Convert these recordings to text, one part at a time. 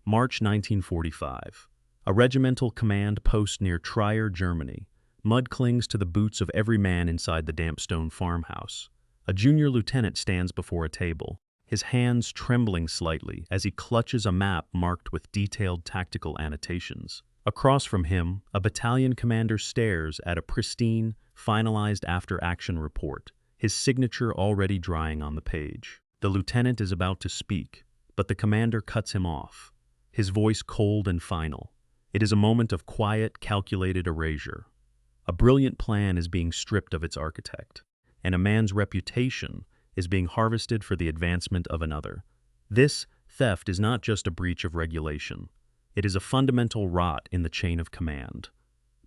March 1945. A regimental command post near Trier, Germany. Mud clings to the boots of every man inside the damp stone farmhouse. A junior lieutenant stands before a table, his hands trembling slightly as he clutches a map marked with detailed tactical annotations. Across from him, a battalion commander stares at a pristine, finalized after-action report, his signature already drying on the page. The lieutenant is about to speak, but the commander cuts him off, his voice cold and final. It is a moment of quiet, calculated erasure. A brilliant plan is being stripped of its architect, and a man's reputation is being harvested for the advancement of another. This theft is not just a breach of regulation. It is a fundamental rot in the chain of command.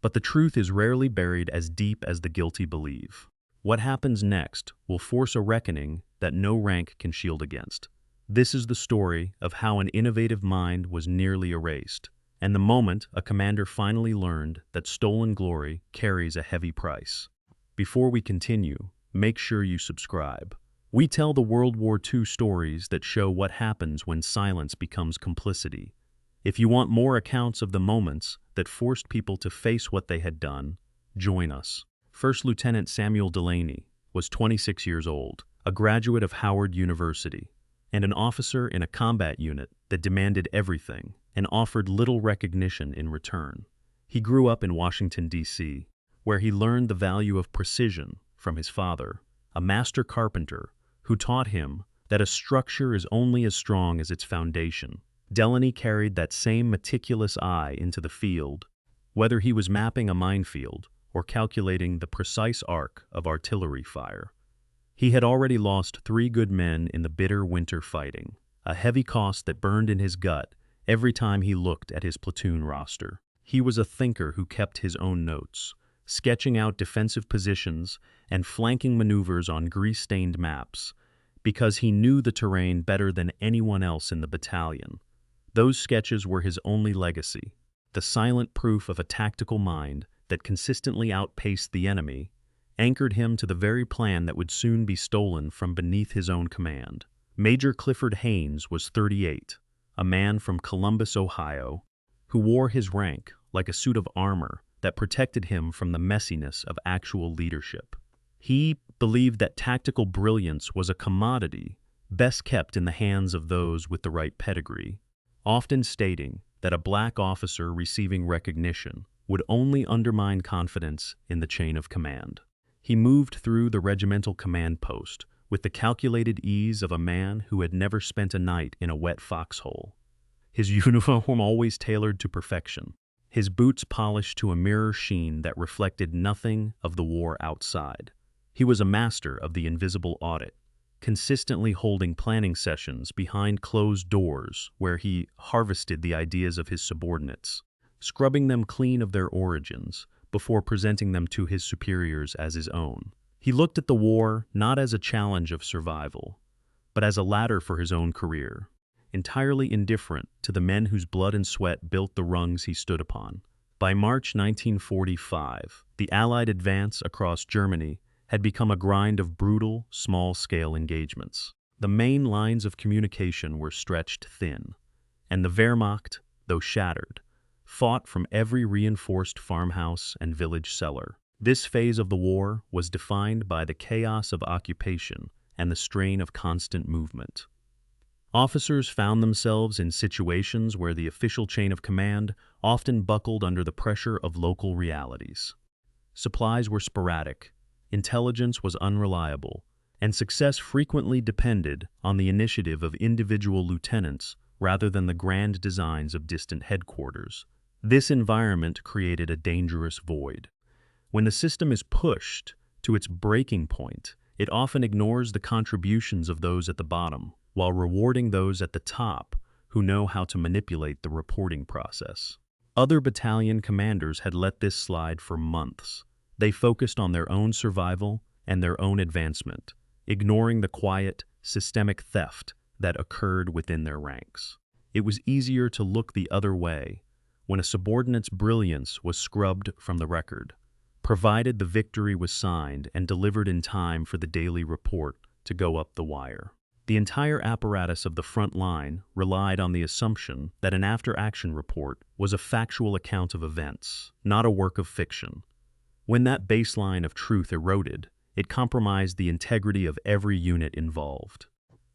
But the truth is rarely buried as deep as the guilty believe. What happens next will force a reckoning that no rank can shield against. This is the story of how an innovative mind was nearly erased, and the moment a commander finally learned that stolen glory carries a heavy price. Before we continue, make sure you subscribe. We tell the World War II stories that show what happens when silence becomes complicity. If you want more accounts of the moments that forced people to face what they had done, join us. First Lieutenant Samuel Delaney was 26 years old, a graduate of Howard University, and an officer in a combat unit that demanded everything and offered little recognition in return. He grew up in Washington, D.C., where he learned the value of precision from his father, a master carpenter who taught him that a structure is only as strong as its foundation. Delaney carried that same meticulous eye into the field, whether he was mapping a minefield or calculating the precise arc of artillery fire. He had already lost 3 good men in the bitter winter fighting, a heavy cost that burned in his gut every time he looked at his platoon roster. He was a thinker who kept his own notes, sketching out defensive positions and flanking maneuvers on grease-stained maps, because he knew the terrain better than anyone else in the battalion. Those sketches were his only legacy, the silent proof of a tactical mind that consistently outpaced the enemy, anchored him to the very plan that would soon be stolen from beneath his own command. Major Clifford Haynes was 38, a man from Columbus, Ohio, who wore his rank like a suit of armor that protected him from the messiness of actual leadership. He believed that tactical brilliance was a commodity best kept in the hands of those with the right pedigree, often stating that a black officer receiving recognition would only undermine confidence in the chain of command. He moved through the regimental command post with the calculated ease of a man who had never spent a night in a wet foxhole. His uniform always tailored to perfection, his boots polished to a mirror sheen that reflected nothing of the war outside. He was a master of the invisible audit, consistently holding planning sessions behind closed doors where he harvested the ideas of his subordinates, scrubbing them clean of their origins before presenting them to his superiors as his own. He looked at the war not as a challenge of survival, but as a ladder for his own career, entirely indifferent to the men whose blood and sweat built the rungs he stood upon. By March 1945, the Allied advance across Germany had become a grind of brutal, small-scale engagements. The main lines of communication were stretched thin, and the Wehrmacht, though shattered, fought from every reinforced farmhouse and village cellar. This phase of the war was defined by the chaos of occupation and the strain of constant movement. Officers found themselves in situations where the official chain of command often buckled under the pressure of local realities. Supplies were sporadic, intelligence was unreliable, and success frequently depended on the initiative of individual lieutenants rather than the grand designs of distant headquarters. This environment created a dangerous void. When the system is pushed to its breaking point, it often ignores the contributions of those at the bottom, while rewarding those at the top who know how to manipulate the reporting process. Other battalion commanders had let this slide for months. They focused on their own survival and their own advancement, ignoring the quiet, systemic theft that occurred within their ranks. It was easier to look the other way when a subordinate's brilliance was scrubbed from the record, provided the victory was signed and delivered in time for the daily report to go up the wire. The entire apparatus of the front line relied on the assumption that an after-action report was a factual account of events, not a work of fiction. When that baseline of truth eroded, it compromised the integrity of every unit involved.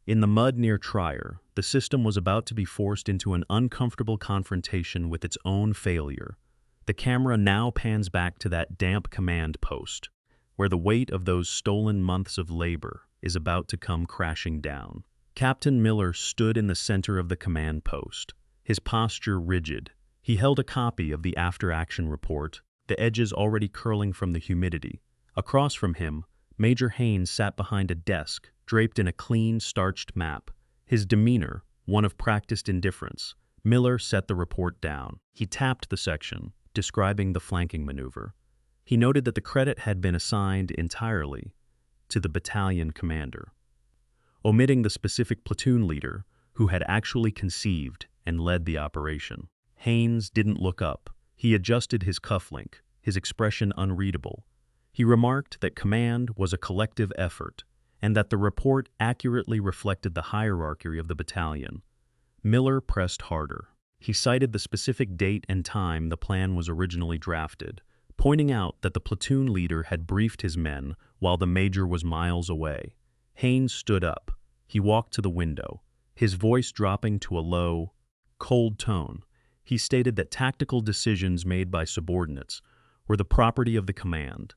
In the mud near Trier, the system was about to be forced into an uncomfortable confrontation with its own failure. The camera now pans back to that damp command post, where the weight of those stolen months of labor is about to come crashing down. Captain Miller stood in the center of the command post, his posture rigid. He held a copy of the after-action report, the edges already curling from the humidity. Across from him, Major Haynes sat behind a desk, draped in a clean, starched map. His demeanor, one of practiced indifference. Miller set the report down. He tapped the section, describing the flanking maneuver. He noted that the credit had been assigned entirely to the battalion commander, omitting the specific platoon leader who had actually conceived and led the operation. Haynes didn't look up. He adjusted his cufflink, his expression unreadable. He remarked that command was a collective effort, and that the report accurately reflected the hierarchy of the battalion. Miller pressed harder. He cited the specific date and time the plan was originally drafted, pointing out that the platoon leader had briefed his men while the major was miles away. Haynes stood up. He walked to the window, his voice dropping to a low, cold tone. He stated that tactical decisions made by subordinates were the property of the command,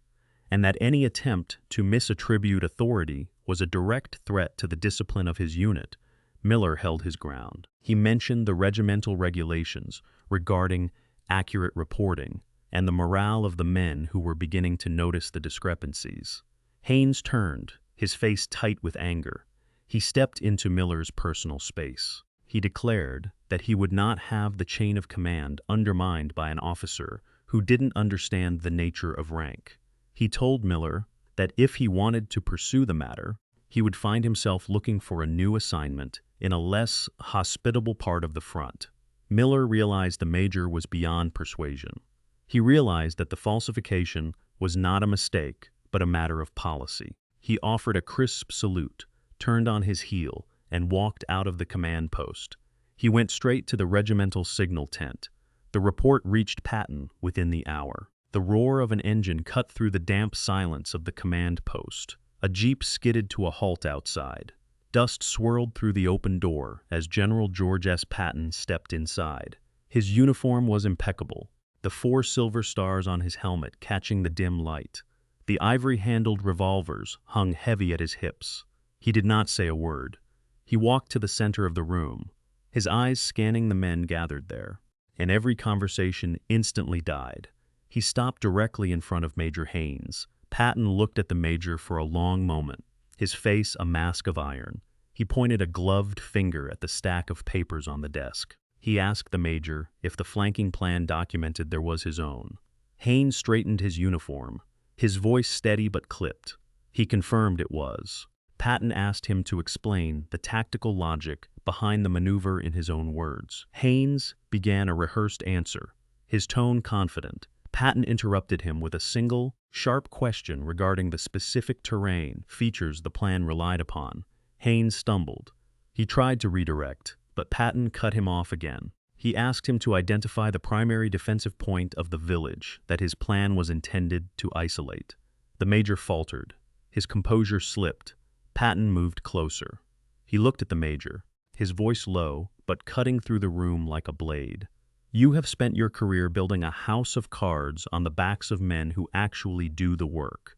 and that any attempt to misattribute authority was a direct threat to the discipline of his unit. Miller held his ground. He mentioned the regimental regulations regarding accurate reporting and the morale of the men who were beginning to notice the discrepancies. Haynes turned, his face tight with anger. He stepped into Miller's personal space. He declared that he would not have the chain of command undermined by an officer who didn't understand the nature of rank. He told Miller that if he wanted to pursue the matter, he would find himself looking for a new assignment in a less hospitable part of the front. Miller realized the major was beyond persuasion. He realized that the falsification was not a mistake, but a matter of policy. He offered a crisp salute, turned on his heel, and walked out of the command post. He went straight to the regimental signal tent. The report reached Patton within the hour. The roar of an engine cut through the damp silence of the command post. A jeep skidded to a halt outside. Dust swirled through the open door as General George S. Patton stepped inside. His uniform was impeccable, the 4 silver stars on his helmet catching the dim light. The ivory-handled revolvers hung heavy at his hips. He did not say a word. He walked to the center of the room, his eyes scanning the men gathered there, and every conversation instantly died. He stopped directly in front of Major Haynes. Patton looked at the major for a long moment, his face a mask of iron. He pointed a gloved finger at the stack of papers on the desk. He asked the major if the flanking plan documented there was his own. Haynes straightened his uniform, his voice steady but clipped. He confirmed it was. Patton asked him to explain the tactical logic behind the maneuver in his own words. Haynes began a rehearsed answer, his tone confident. Patton interrupted him with a single, sharp question regarding the specific terrain features the plan relied upon. Haynes stumbled. He tried to redirect, but Patton cut him off again. He asked him to identify the primary defensive point of the village that his plan was intended to isolate. The major faltered. His composure slipped. Patton moved closer. He looked at the major, his voice low, but cutting through the room like a blade. You have spent your career building a house of cards on the backs of men who actually do the work.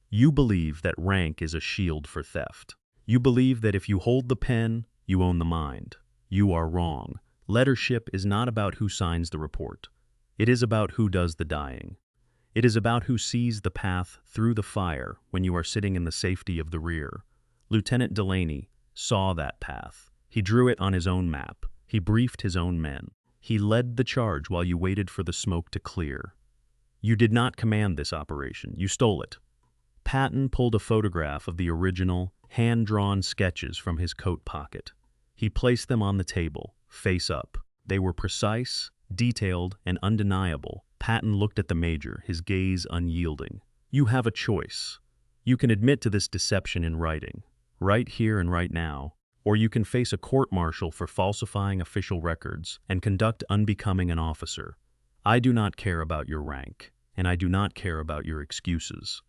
You believe that rank is a shield for theft. You believe that if you hold the pen, you own the mind. You are wrong. Leadership is not about who signs the report. It is about who does the dying. It is about who sees the path through the fire when you are sitting in the safety of the rear. Lieutenant Delaney saw that path. He drew it on his own map. He briefed his own men. He led the charge while you waited for the smoke to clear. You did not command this operation. You stole it. Patton pulled a photograph of the original, hand-drawn sketches from his coat pocket. He placed them on the table, face up. They were precise, detailed, and undeniable. Patton looked at the major, his gaze unyielding. You have a choice. You can admit to this deception in writing, right here and right now, or you can face a court-martial for falsifying official records and conduct unbecoming an officer. I do not care about your rank, and I do not care about your excuses.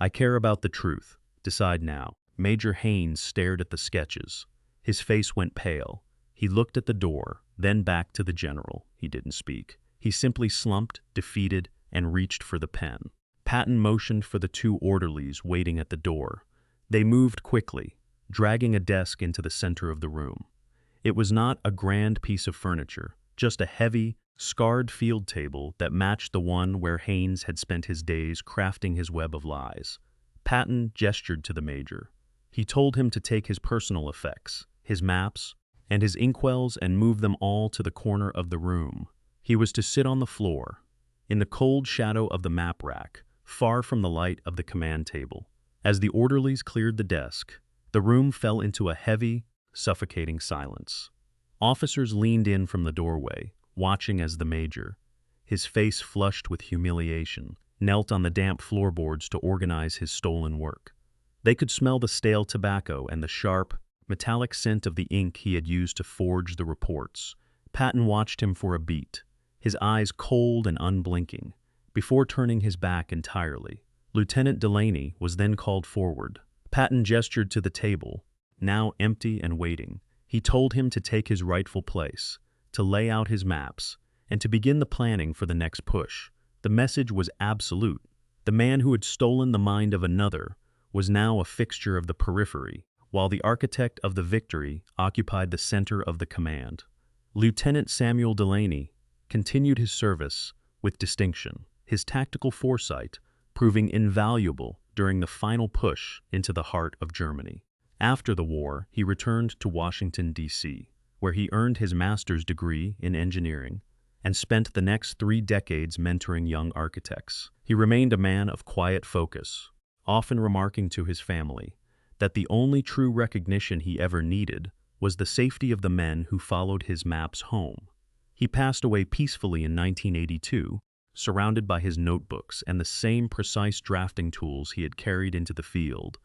I care about the truth. Decide now." Major Haynes stared at the sketches. His face went pale. He looked at the door, then back to the general. He didn't speak. He simply slumped, defeated, and reached for the pen. Patton motioned for the two orderlies waiting at the door. They moved quickly, dragging a desk into the center of the room. It was not a grand piece of furniture, just a heavy, scarred field table that matched the one where Haynes had spent his days crafting his web of lies. Patton gestured to the major. He told him to take his personal effects, his maps, and his inkwells and move them all to the corner of the room. He was to sit on the floor, in the cold shadow of the map rack, far from the light of the command table. As the orderlies cleared the desk, the room fell into a heavy, suffocating silence. Officers leaned in from the doorway, watching as the major, his face flushed with humiliation, knelt on the damp floorboards to organize his stolen work. They could smell the stale tobacco and the sharp, metallic scent of the ink he had used to forge the reports. Patton watched him for a beat, his eyes cold and unblinking, before turning his back entirely. Lieutenant Delaney was then called forward. Patton gestured to the table, now empty and waiting. He told him to take his rightful place, to lay out his maps, and to begin the planning for the next push. The message was absolute. The man who had stolen the mind of another was now a fixture of the periphery, while the architect of the victory occupied the center of the command. Lieutenant Samuel Delaney continued his service with distinction, his tactical foresight proving invaluable during the final push into the heart of Germany. After the war, he returned to Washington, D.C., where he earned his master's degree in engineering and spent the next 3 decades mentoring young architects. He remained a man of quiet focus, often remarking to his family that the only true recognition he ever needed was the safety of the men who followed his maps home. He passed away peacefully in 1982, surrounded by his notebooks and the same precise drafting tools he had carried into the field.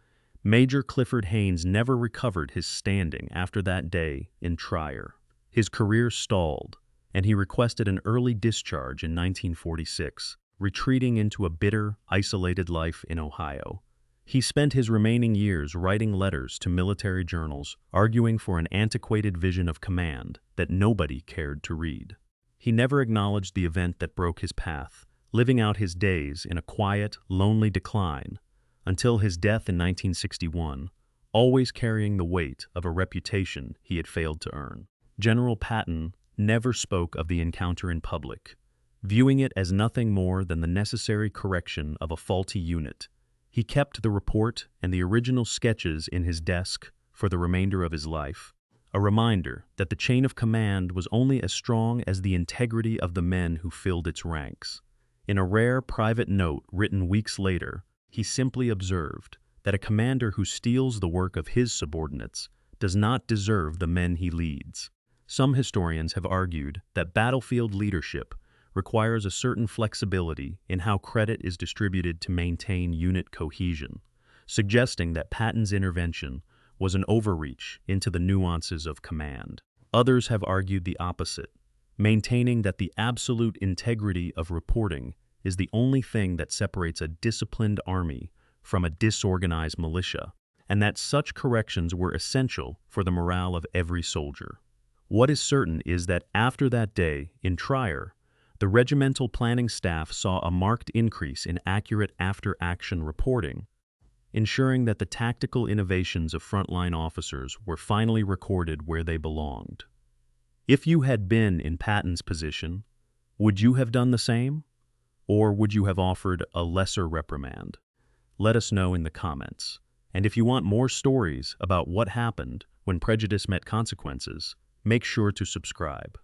Major Clifford Haynes never recovered his standing after that day in Trier. His career stalled, and he requested an early discharge in 1946, retreating into a bitter, isolated life in Ohio. He spent his remaining years writing letters to military journals, arguing for an antiquated vision of command that nobody cared to read. He never acknowledged the event that broke his path, living out his days in a quiet, lonely decline, until his death in 1961, always carrying the weight of a reputation he had failed to earn. General Patton never spoke of the encounter in public, viewing it as nothing more than the necessary correction of a faulty unit. He kept the report and the original sketches in his desk for the remainder of his life, a reminder that the chain of command was only as strong as the integrity of the men who filled its ranks. In a rare private note written weeks later, he simply observed that a commander who steals the work of his subordinates does not deserve the men he leads. Some historians have argued that battlefield leadership requires a certain flexibility in how credit is distributed to maintain unit cohesion, suggesting that Patton's intervention was an overreach into the nuances of command. Others have argued the opposite, maintaining that the absolute integrity of reporting is the only thing that separates a disciplined army from a disorganized militia, and that such corrections were essential for the morale of every soldier. What is certain is that after that day in Trier, the regimental planning staff saw a marked increase in accurate after-action reporting, ensuring that the tactical innovations of frontline officers were finally recorded where they belonged. If you had been in Patton's position, would you have done the same? Or would you have offered a lesser reprimand? Let us know in the comments. And if you want more stories about what happened when prejudice met consequences, make sure to subscribe.